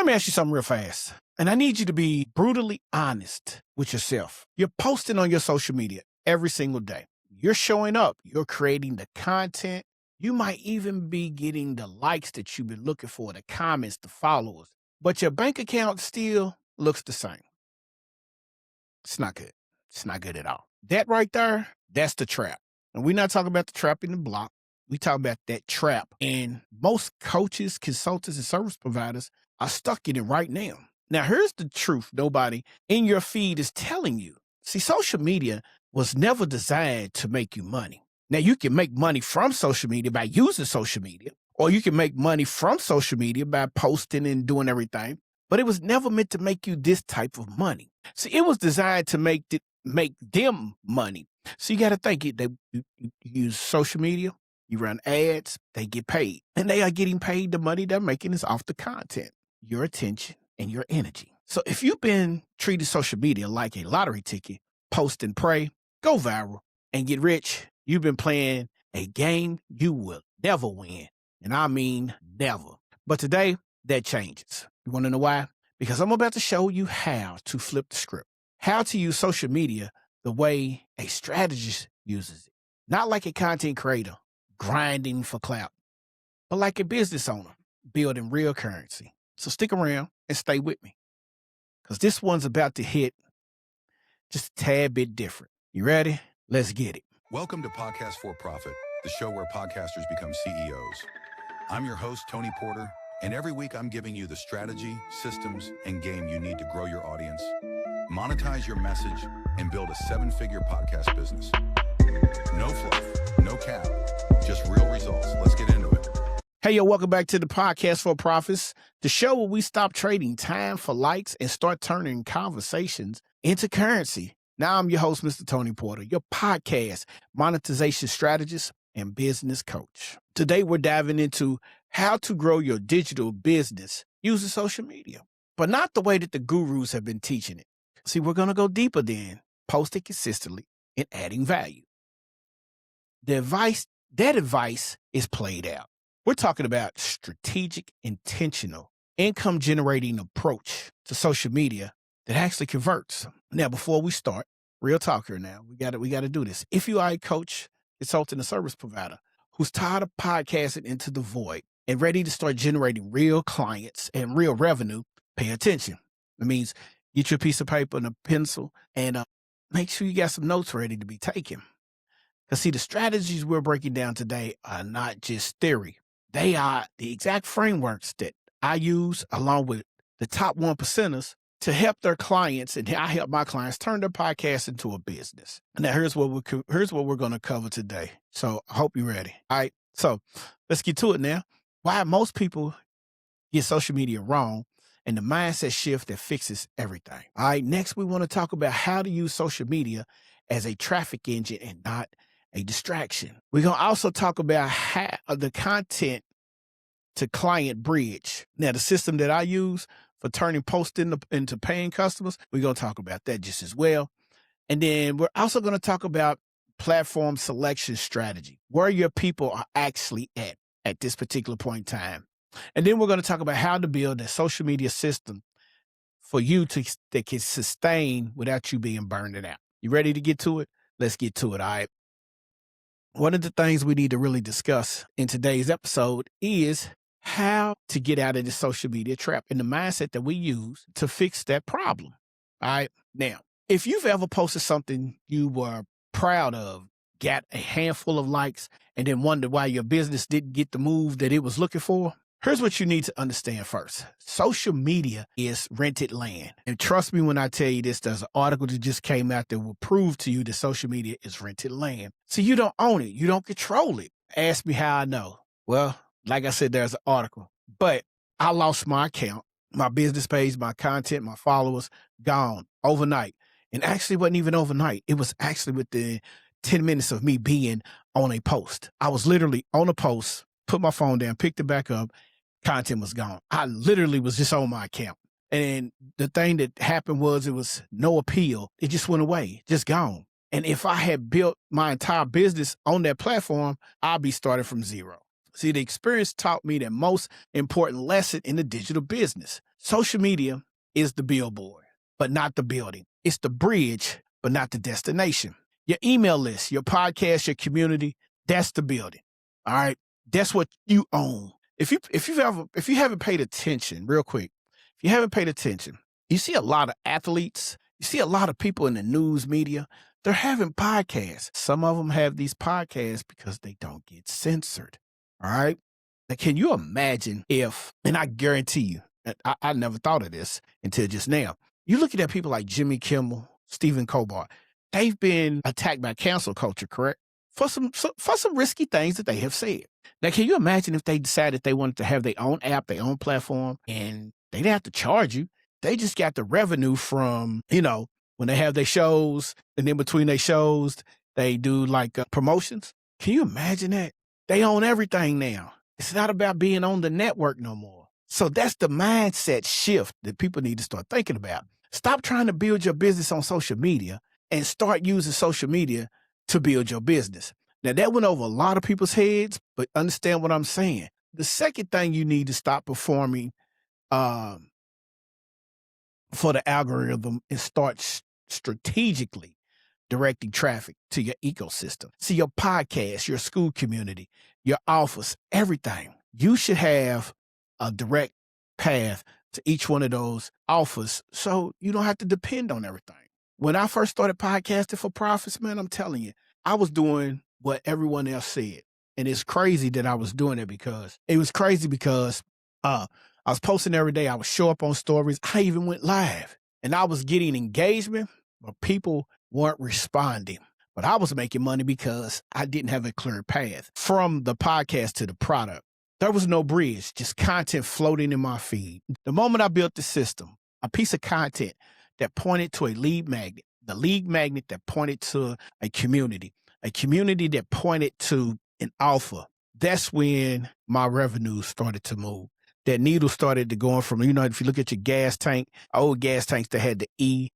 me ask you something real fast. And I need you to be brutally honest with yourself. You're posting on your social media every single day. You're showing up. You're creating the content. You might even be getting the likes that you've been looking for, the comments, the followers. But your bank account still looks the same. It's not good. It's not good at all. That right there, that's the trap. And we're not talking about the trap in the block. We talk about that trap. And most coaches, consultants, and service providers are stuck in it right now. Now, here's the truth nobody in your feed is telling you. See, social media was never designed to make you money. Now, you can make money from social media by using social media, or you can make money from social media by posting and doing everything, but it was never meant to make you this type of money. See, it was designed to make them money. So you got to think, you use social media, you run ads, they get paid, and they are getting paid. The money they're making is off the content, your attention, and your energy. So if you've been treating social media like a lottery ticket, post and pray, go viral, and get rich, you've been playing a game you will never win. And I mean never. But today, that changes. You want to know why? Because I'm about to show you how to flip the script, how to use social media the way a strategist uses it. Not like a content creator, grinding for clout, but like a business owner, building real currency. So stick around and stay with me, because this one's about to hit just a tad bit different. You ready? Let's get it. Welcome to Podcast for Profit, the show where podcasters become CEOs. I'm your host, Tony Porter, and every week I'm giving you the strategy, systems, and game you need to grow your audience, monetize your message, and build a seven-figure podcast business. No fluff, no cap, just real results. Let's get into it. Hey, yo, welcome back to the Podcast for Profits, the show where we stop trading time for likes and start turning conversations into currency. Now I'm your host, Mr. Tony Porter, your podcast monetization strategist and business coach. Today, we're diving into how to grow your digital business using social media, but not the way that the gurus have been teaching it. See, we're going to go deeper than posting consistently and adding value. That advice is played out. We're talking about strategic, intentional, income-generating approach to social media that actually converts. Now, before we start, real talk here now, we got to do this. If you are a coach, consultant, and service provider who's tired of podcasting into the void and ready to start generating real clients and real revenue, pay attention. It means get your piece of paper and a pencil and make sure you got some notes ready to be taken. Because see, the strategies we're breaking down today are not just theory. They are the exact frameworks that I use along with the top 1%ers to help their clients, and I help my clients turn their podcast into a business. Now, here's what we're going to cover today. So I hope you're ready. All right. So let's get to it now. Why most people get social media wrong and the mindset shift that fixes everything. All right. Next, we want to talk about how to use social media as a traffic engine and not a distraction. We're going to also talk about how the content to client bridge. Now, the system that I use for turning posts into paying customers, we're going to talk about that just as well. And then we're also going to talk about platform selection strategy, where your people are actually at this particular point in time. And then we're going to talk about how to build a social media system for you that can sustain without you being burned out. You ready to get to it? Let's get to it, all right? One of the things we need to really discuss in today's episode is how to get out of the social media trap and the mindset that we use to fix that problem. All right. Now, if you've ever posted something you were proud of, got a handful of likes, and then wondered why your business didn't get the move that it was looking for, here's what you need to understand first. Social media is rented land. And trust me when I tell you this, there's an article that just came out that will prove to you that social media is rented land. So you don't own it. You don't control it. Ask me how I know. Well, like I said, there's an article, but I lost my account, my business page, my content, my followers, gone overnight. And actually it wasn't even overnight. It was actually within 10 minutes of me being on a post. I was literally on a post, put my phone down, picked it back up, content was gone. I literally was just on my account. And the thing that happened was it was no appeal. It just went away, just gone. And if I had built my entire business on that platform, I'd be starting from zero. See, the experience taught me the most important lesson in the digital business. Social media is the billboard, but not the building. It's the bridge, but not the destination. Your email list, your podcast, your community, that's the building. All right. That's what you own. If you haven't paid attention, real quick, if you haven't paid attention, you see a lot of athletes, you see a lot of people in the news media, they're having podcasts. Some of them have these podcasts because they don't get censored. All right. Now, can you imagine if, and I guarantee you, I never thought of this until just now. You looking at people like Jimmy Kimmel, Stephen Colbert, they've been attacked by cancel culture, correct? For some risky things that they have said. Now, can you imagine if they decided they wanted to have their own app, their own platform, and they didn't have to charge you? They just got the revenue from, when they have their shows, and in between their shows, they do like promotions. Can you imagine that? They own everything now. It's not about being on the network no more. So that's the mindset shift that people need to start thinking about. Stop trying to build your business on social media and start using social media to build your business. Now, that went over a lot of people's heads, but understand what I'm saying. The second thing you need to stop performing for the algorithm is start strategically directing traffic to your ecosystem. See, your podcast, your school community, your office, everything. You should have a direct path to each one of those offers so you don't have to depend on everything. When I first started podcasting for profits, man, I'm telling you, I was doing what everyone else said. And it's crazy that I was doing it because I was posting every day. I would show up on stories. I even went live and I was getting engagement, but people weren't responding. But I was making money because I didn't have a clear path from the podcast to the product. There was no bridge, just content floating in my feed. The moment I built the system, a piece of content that pointed to a lead magnet, the lead magnet that pointed to a community that pointed to an offer, that's when my revenue started to move. That needle started to go from, if you look at your gas tank, old gas tanks that had the E,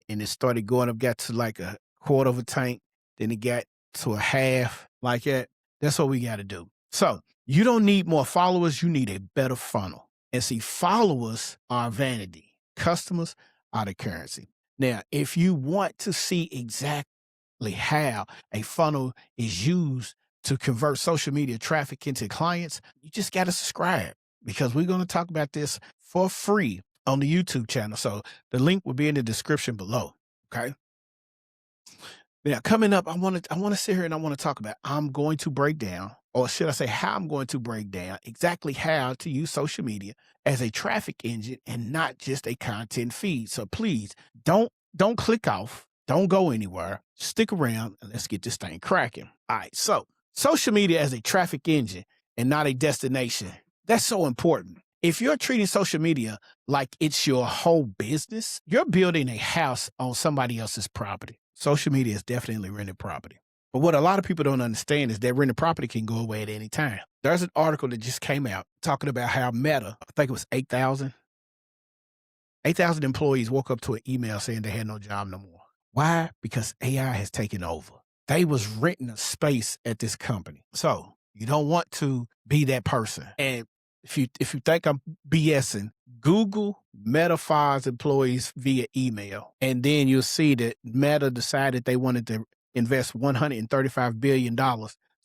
and it started going up, got to like a quarter of a tank, then it got to a half, like that. That's what we got to do. So you don't need more followers. You need a better funnel. And see, followers are vanity. Customers are the currency. Now, if you want to see exactly how a funnel is used to convert social media traffic into clients, you just got to subscribe because we're going to talk about this for free on the YouTube channel. So the link will be in the description below. Okay. Now, coming up, I want to sit here and I want to talk about, I'm going to break down, or should I say how I'm going to break down exactly how to use social media as a traffic engine and not just a content feed. So please don't click off. Don't go anywhere. Stick around and let's get this thing cracking. All right. So social media as a traffic engine and not a destination. That's so important. If you're treating social media like it's your whole business, you're building a house on somebody else's property. Social media is definitely rented property. But what a lot of people don't understand is that rented property can go away at any time. There's an article that just came out talking about how Meta, I think it was 8,000 employees woke up to an email saying they had no job no more. Why? Because AI has taken over. They was renting a space at this company. So you don't want to be that person. And if you think I'm BSing, Google Meta fires employees via email. And then you'll see that Meta decided they wanted to invest $135 billion.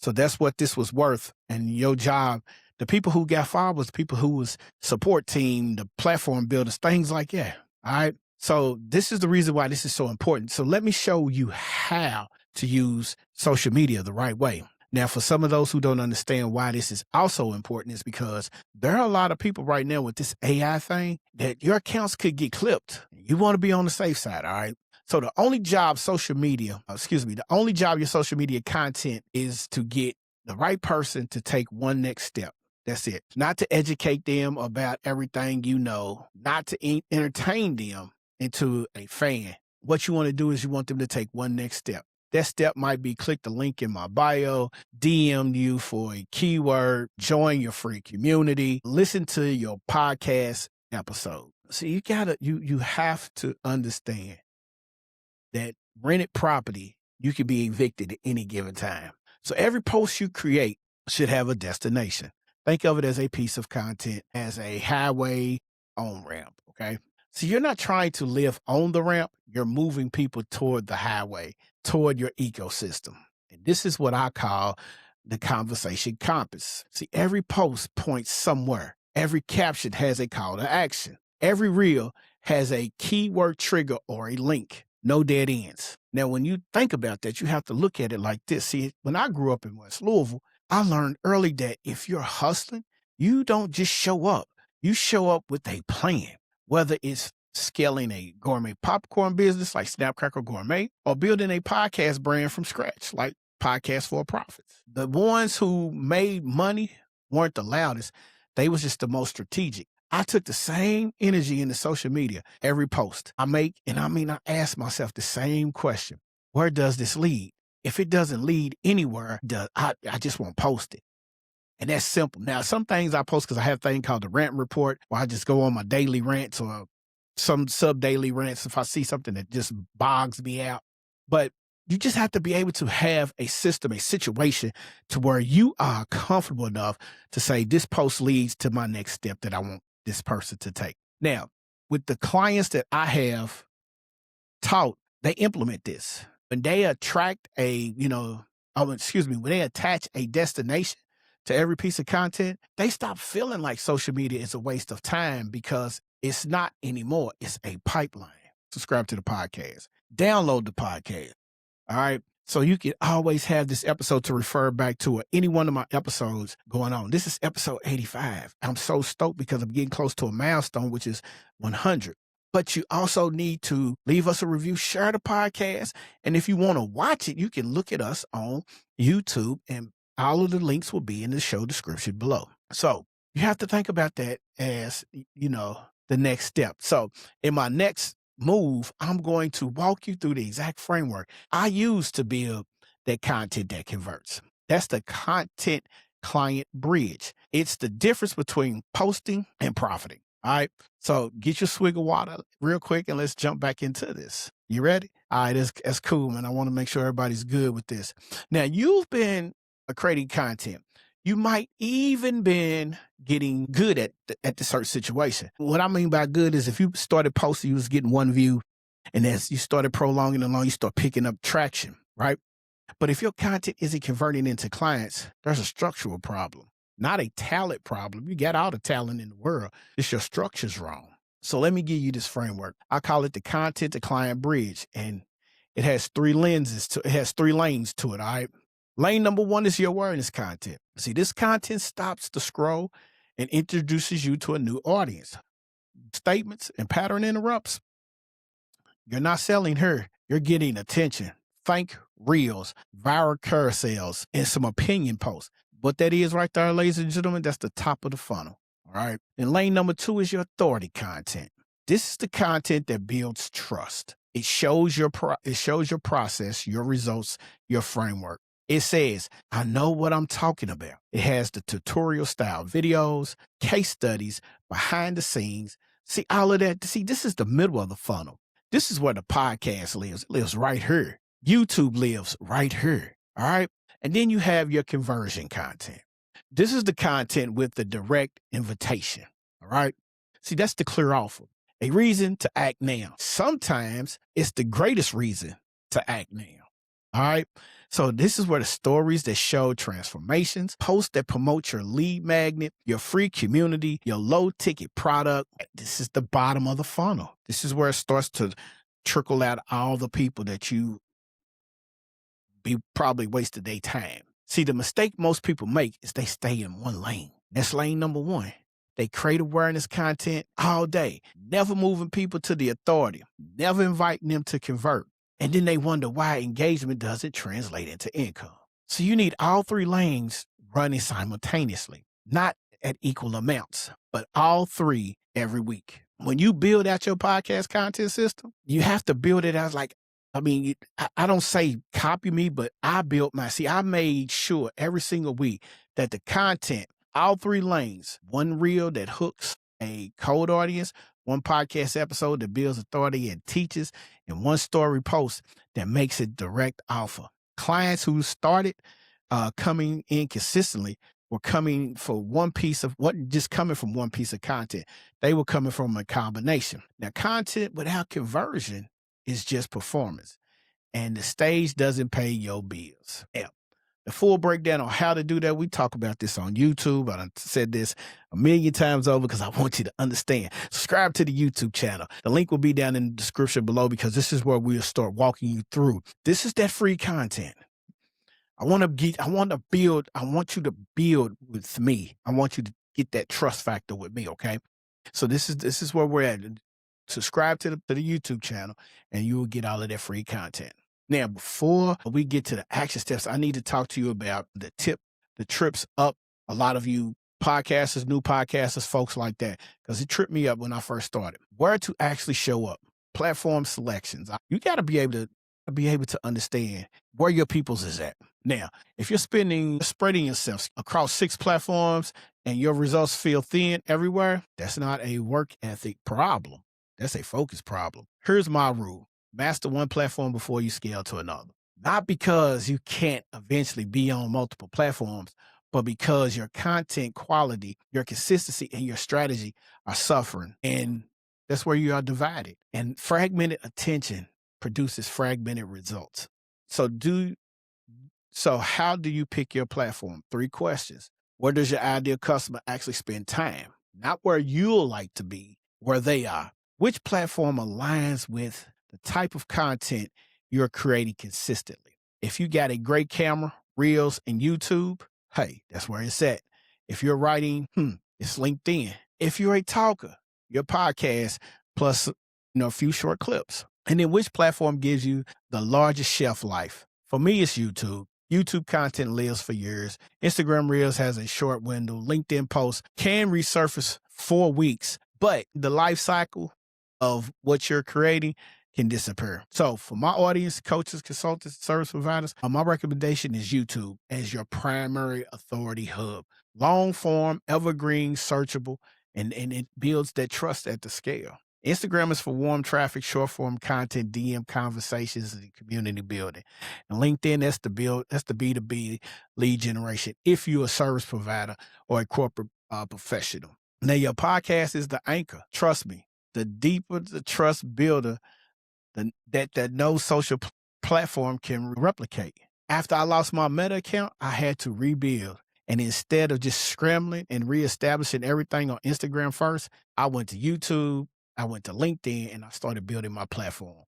So that's what this was worth. And your job, the people who got fired was people who was support team, the platform builders, things like that. All right. So this is the reason why this is so important. So let me show you how to use social media the right way. Now, for some of those who don't understand why this is also important is because there are a lot of people right now with this AI thing that your accounts could get clipped. You want to be on the safe side, all right? So the only job the only job your social media content is to get the right person to take one next step. That's it. Not to educate them about everything you know, not to entertain them into a fan. What you want to do is you want them to take one next step. That step might be click the link in my bio, DM you for a keyword, join your free community, listen to your podcast episode. So you have to understand that rented property, you can be evicted at any given time. So every post you create, should have a destination. Think of it as a piece of content, as a highway on-ramp, okay? So you're not trying to live on the ramp, you're moving people toward the highway, toward your ecosystem. And this is what I call the conversation compass. See, every post points somewhere. Every caption has a call to action. Every reel has a keyword trigger or a link. No dead ends. Now, when you think about that, you have to look at it like this. See, when I grew up in West Louisville, I learned early that if you're hustling, you don't just show up. You show up with a plan, whether it's scaling a gourmet popcorn business like Snapcracker Gourmet or building a podcast brand from scratch like Podcast for Profits. The ones who made money weren't the loudest. They was just the most strategic. I took the same energy into social media, every post I make. And I ask myself the same question. Where does this lead? If it doesn't lead anywhere, I just won't post it. And that's simple. Now, some things I post because I have a thing called the rant report, where I just go on my daily rants or some sub-daily rants if I see something that just bogs me out. But you just have to be able to have a system, a situation to where you are comfortable enough to say, this post leads to my next step that I want this person to take. Now, with the clients that I have taught, they implement this. When they attract when they attach a destination to every piece of content, they stop feeling like social media is a waste of time because it's not anymore. It's a pipeline. Subscribe to the podcast. Download the podcast. All right. So you can always have this episode to refer back to, or any one of my episodes going on. This is episode 85. I'm so stoked because I'm getting close to a milestone, which is 100. But you also need to leave us a review, share the podcast. And if you want to watch it, you can look at us on YouTube, and all of the links will be in the show description below. So you have to think about that as, the next step. So in my next move, I'm going to walk you through the exact framework I use to build that content that converts. That's the content client bridge. It's the difference between posting and profiting. All right. So get your swig of water real quick and let's jump back into this. You ready? All right. That's cool, man. I want to make sure everybody's good with this. Now, you've been creating content. You might even been getting good at the certain situation. What I mean by good is if you started posting, you was getting one view, and as you started prolonging along, you start picking up traction, right? But if your content isn't converting into clients, there's a structural problem, not a talent problem. You got all the talent in the world. It's your structure's wrong. So let me give you this framework. I call it the content to client bridge, and it has three lanes to it, all right? Lane number one is your awareness content. See, this content stops the scroll and introduces you to a new audience. Statements and pattern interrupts. You're not selling her. You're getting attention. Think reels, viral carousels, and some opinion posts. What that is right there, ladies and gentlemen, that's the top of the funnel. All right. And lane number two is your authority content. This is the content that builds trust. It shows your process, your results, your framework. It says, I know what I'm talking about. It has the tutorial style videos, case studies, behind the scenes. See, all of that. See, this is the middle of the funnel. This is where the podcast lives. It lives right here. YouTube lives right here. All right. And then you have your conversion content. This is the content with the direct invitation. All right. See, that's the clear offer. A reason to act now. Sometimes it's the greatest reason to act now. All right. So this is where the stories that show transformations, posts that promote your lead magnet, your free community, your low ticket product. This is the bottom of the funnel. This is where it starts to trickle out all the people that you be probably wasted their time. See, the mistake most people make is they stay in one lane. That's lane number one. They create awareness content all day, never moving people to the authority, never inviting them to convert. And then they wonder why engagement doesn't translate into income. So you need all three lanes running simultaneously, not at equal amounts, but all three every week. When you build out your podcast content system, you have to build it as I don't say copy me, but I built I made sure every single week that the content, all three lanes, one reel that hooks a cold audience, one podcast episode that builds authority and teaches, and one story post that makes it direct offer. Clients who started coming in consistently were coming for one piece of what just coming from one piece of content. They were coming from a combination. Now, content without conversion is just performance, and the stage doesn't pay your bills. Yeah. The full breakdown on how to do that, we talk about this on YouTube. I done said this a million times over because I want you to understand. Subscribe to the YouTube channel. The link will be down in the description below because this is where we'll start walking you through. This is that free content. I want you to build with me. I want you to get that trust factor with me, okay? So this is where we're at. Subscribe to the YouTube channel and you will get all of that free content. Now, before we get to the action steps, I need to talk to you about the trips up. A lot of you podcasters, new podcasters, folks like that, because it tripped me up when I first started. Where to actually show up, platform selections. You got to be able to understand where your people's is at. Now, if you're spreading yourself across 6 platforms and your results feel thin everywhere, that's not a work ethic problem. That's a focus problem. Here's my rule. Master one platform before you scale to another. Not because you can't eventually be on multiple platforms, but because your content quality, your consistency, and your strategy are suffering. And that's where you are divided. And fragmented attention produces fragmented results. So how do you pick your platform? 3 questions. Where does your ideal customer actually spend time? Not where you'll like to be, where they are. Which platform aligns with the type of content you're creating consistently? If you got a great camera, Reels, and YouTube, hey, that's where it's at. If you're writing, it's LinkedIn. If you're a talker, your podcast plus a few short clips. And then which platform gives you the largest shelf life? For me, it's YouTube. YouTube content lives for years. Instagram Reels has a short window. LinkedIn posts can resurface 4 weeks, but the life cycle of what you're creating can disappear. So for my audience, coaches, consultants, service providers, my recommendation is YouTube as your primary authority hub. Long form, evergreen, searchable, and it builds that trust at the scale. Instagram is for warm traffic, short form content, DM conversations, and community building. And LinkedIn, that's the B2B lead generation if you're a service provider or a corporate professional. Now, your podcast is the anchor. Trust me, the deeper the trust builder that no social platform can replicate. After I lost my Meta account, I had to rebuild. And instead of just scrambling and reestablishing everything on Instagram first, I went to YouTube, I went to LinkedIn, and I started building my platform.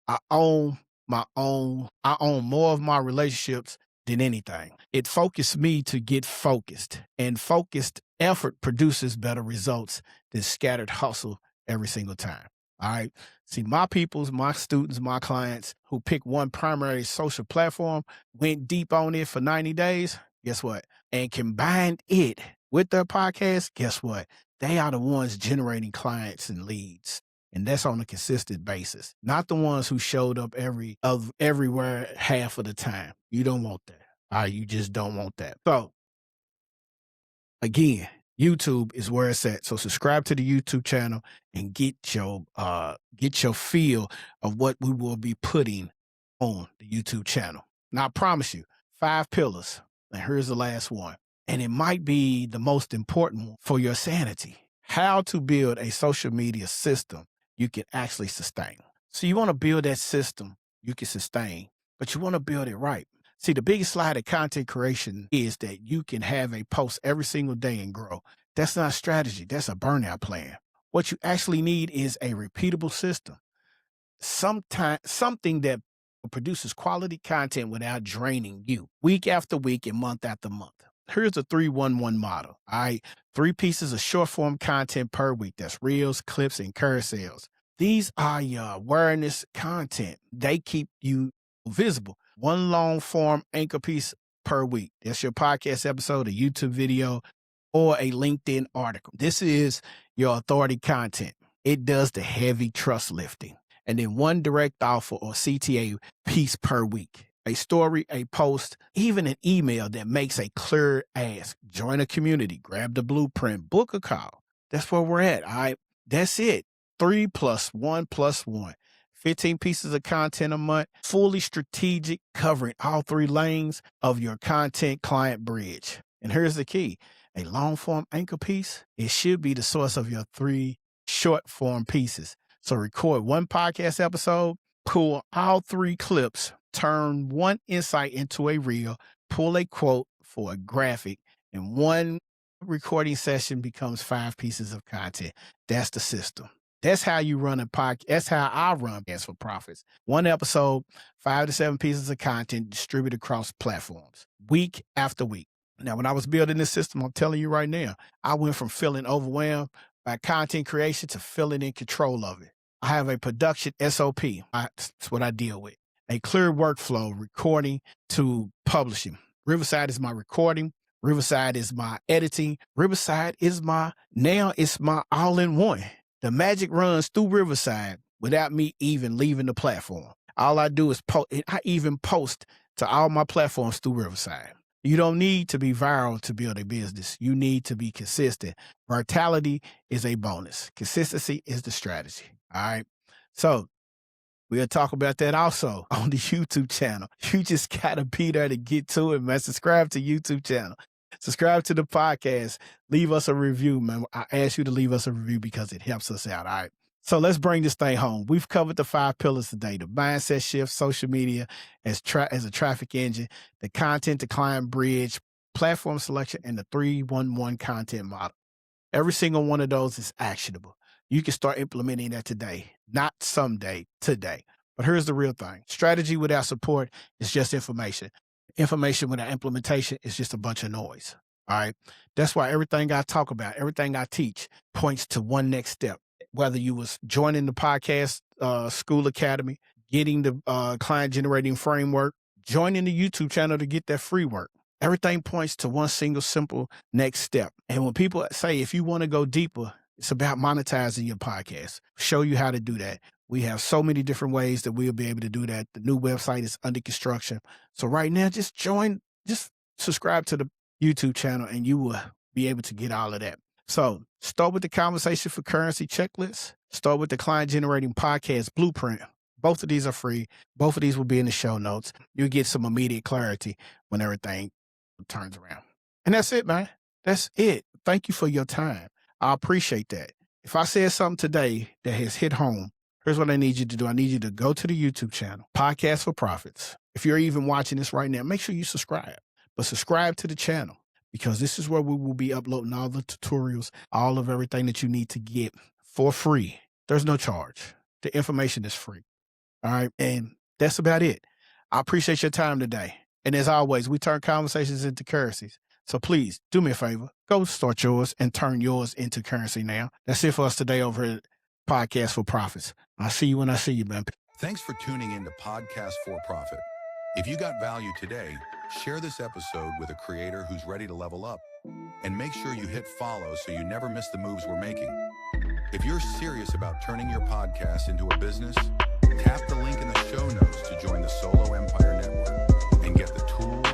I own more of my relationships than anything. It focused me to get focused, and focused effort produces better results than scattered hustle every single time. All right. See, my peoples, my students, my clients who pick one primary social platform, went deep on it for 90 days. Guess what? And combined it with their podcast. Guess what? They are the ones generating clients and leads. And that's on a consistent basis, not the ones who showed up everywhere half of the time. You don't want that. All right. You just don't want that. So again, YouTube is where it's at. So subscribe to the YouTube channel and get your feel of what we will be putting on the YouTube channel. Now, I promise you, 5 pillars. And here's the last one. And it might be the most important one for your sanity. How to build a social media system you can actually sustain. So you want to build that system you can sustain, but you want to build it right. See, the biggest slide of content creation is that you can have a post every single day and grow. That's not strategy. That's a burnout plan. What you actually need is a repeatable system. Something that produces quality content without draining you week after week and month after month. Here's the 3-1-1 model. All right. 3 pieces of short form content per week. That's reels, clips, and carousels. These are your awareness content. They keep you visible. 1 long form anchor piece per week. That's your podcast episode, a YouTube video, or a LinkedIn article. This is your authority content. It does the heavy trust lifting. And then 1 direct offer or CTA piece per week. A story, a post, even an email that makes a clear ask. Join a community, grab the blueprint, book a call. That's where we're at. All right. That's it. 3 + 1 + 1. 15 pieces of content a month, fully strategic, covering all 3 lanes of your content client bridge. And here's the key. A long form anchor piece, it should be the source of your 3 short form pieces. So record 1 podcast episode, pull all 3 clips, turn 1 insight into a reel, pull a quote for a graphic, and 1 recording session becomes 5 pieces of content. That's the system. That's how you run a podcast. That's how I run Podcast for Profits. 1 episode, 5 to 7 pieces of content distributed across platforms, week after week. Now, when I was building this system, I'm telling you right now, I went from feeling overwhelmed by content creation to feeling in control of it. I have a production SOP. That's what I deal with. A clear workflow, recording to publishing. Riverside is my recording. Riverside is my editing. Riverside is now it's my all-in-one. The magic runs through Riverside without me even leaving the platform. All I do is post. I even post to all my platforms through Riverside. You don't need to be viral to build a business. You need to be consistent. Virality is a bonus. Consistency is the strategy. All right. So we'll talk about that also on the YouTube channel. You just got to be there to get to it, man. Subscribe to YouTube channel. Subscribe to the podcast. Leave us a review, man. I ask you to leave us a review because it helps us out. All right. So let's bring this thing home. We've covered the 5 pillars today: the mindset shift, social media as a traffic engine, the content to client bridge, platform selection, and the 3-1-1 content model. Every single one of those is actionable. You can start implementing that today, not someday, today. But here's the real thing. Strategy without support is just information. Information without implementation is just a bunch of noise. All right. That's why everything I talk about, everything I teach points to one next step. Whether you was joining the podcast school academy, getting the client generating framework, joining the YouTube channel to get that free work. Everything points to one single simple next step. And when people say, if you want to go deeper, it's about monetizing your podcast. Show you how to do that. We have so many different ways that we'll be able to do that. The new website is under construction. So right now, just subscribe to the YouTube channel and you will be able to get all of that. So start with the conversation for currency checklist. Start with the client generating podcast blueprint. Both of these are free. Both of these will be in the show notes. You'll get some immediate clarity when everything turns around. And that's it, man. That's it. Thank you for your time. I appreciate that. If I said something today that has hit home, here's what I need you to do. I need you to go to the YouTube channel, Podcast for Profits. If you're even watching this right now, make sure you subscribe. But subscribe to the channel, because this is where we will be uploading all the tutorials, all of everything that you need to get for free. There's no charge. The information is free. All right. And that's about it. I appreciate your time today. And as always, we turn conversations into currencies. So please do me a favor. Go start yours and turn yours into currency now. That's it for us today over at Podcast for Profits. I'll see you when I see you, man. Thanks for tuning in to Podcast for Profit. If you got value today, share this episode with a creator who's ready to level up. And make sure you hit follow so you never miss the moves we're making. If you're serious about turning your podcast into a business, tap the link in the show notes to join the Solo Empire Network and get the tools,